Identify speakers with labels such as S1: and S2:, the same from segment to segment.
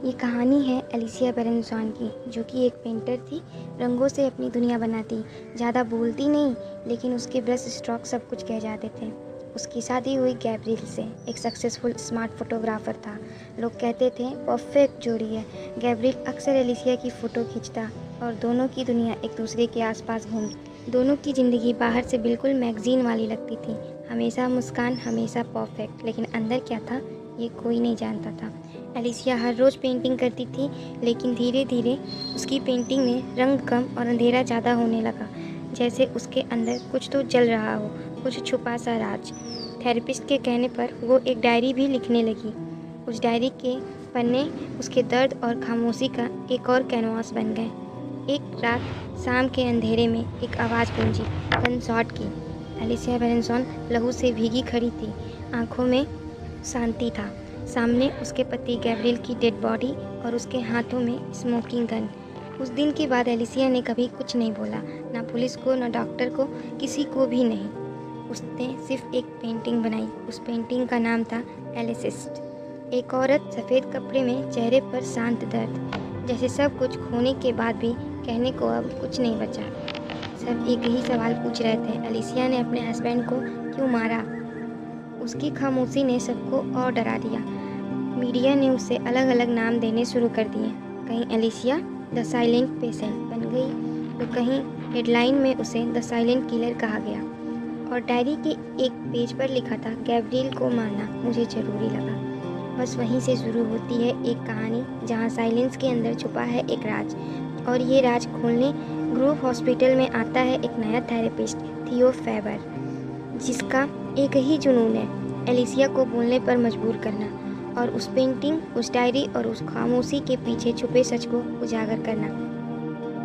S1: ये कहानी है एलिसिया बेरेंसॉन की, जो कि एक पेंटर थी। रंगों से अपनी दुनिया बनाती, ज़्यादा बोलती नहीं, लेकिन उसके ब्रश स्ट्रोक सब कुछ कह जाते थे। उसकी शादी हुई गैब्रियल से, एक सक्सेसफुल स्मार्ट फोटोग्राफर था। लोग कहते थे परफेक्ट जोड़ी है। गैब्रियल अक्सर एलिसिया की फ़ोटो खींचता और दोनों की दुनिया एक दूसरे के आसपास घूमती। दोनों की ज़िंदगी बाहर से बिल्कुल मैगज़ीन वाली लगती थी, हमेशा मुस्कान, हमेशा परफेक्ट, लेकिन अंदर क्या था ये कोई नहीं जानता था। एलिसिया हर रोज़ पेंटिंग करती थी, लेकिन धीरे धीरे उसकी पेंटिंग में रंग कम और अंधेरा ज़्यादा होने लगा, जैसे उसके अंदर कुछ तो जल रहा हो, कुछ छुपा सा राज। थेरेपिस्ट के कहने पर वो एक डायरी भी लिखने लगी। उस डायरी के पन्ने उसके दर्द और खामोशी का एक और कैनवास बन गए। एक रात शाम के अंधेरे में एक आवाज़ गूंजी, गन शॉट की। एलिसिया बेरेंसॉन लहू से भीगी खड़ी थी, आंखों में शांति था। सामने उसके पति गैब्रियल की डेड बॉडी और उसके हाथों में स्मोकिंग गन। उस दिन के बाद एलिसिया ने कभी कुछ नहीं बोला, ना पुलिस को, ना डॉक्टर को, किसी को भी नहीं। उसने सिर्फ एक पेंटिंग बनाई। उस पेंटिंग का नाम था एलिसिस्ट। एक औरत सफ़ेद कपड़े में, चेहरे पर शांत दर्द, जैसे सब कुछ खोने के बाद भी कहने को अब कुछ नहीं बचा। सब एक ही सवाल पूछ रहे थे, एलिसिया ने अपने हस्बैंड को क्यों मारा? उसकी खामोशी ने सबको और डरा दिया। मीडिया ने उसे अलग अलग नाम देने शुरू कर दिए। कहीं एलिसिया द साइलेंट पेशेंट बन गई, तो कहीं हेडलाइन में उसे द साइलेंट किलर कहा गया। और डायरी के एक पेज पर लिखा था, गैब्रियल को मारना मुझे ज़रूरी लगा। बस वहीं से शुरू होती है एक कहानी, जहां साइलेंस के अंदर छुपा है एक राज। और ये राज खोलने ग्रोव हॉस्पिटल में आता है एक नया थेरेपिस्ट, थियो फेबर, जिसका एक ही जुनून है, एलिसिया को बोलने पर मजबूर करना, और उस पेंटिंग, उस डायरी और उस खामोशी के पीछे छुपे सच को उजागर करना।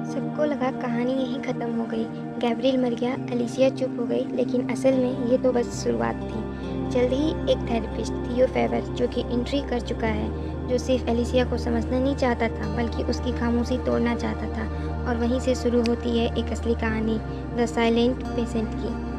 S1: सबको लगा कहानी यहीं ख़त्म हो गई, गैब्रियल मर गया, एलिसिया चुप हो गई, लेकिन असल में ये तो बस शुरुआत थी। जल्द ही एक थेरेपिस्ट, थियो फेबर, जो कि एंट्री कर चुका है, जो सिर्फ एलिसिया को समझना नहीं चाहता था, बल्कि उसकी खामोशी तोड़ना चाहता था। और वहीं से शुरू होती है एक असली कहानी, द साइलेंट पेशेंट की।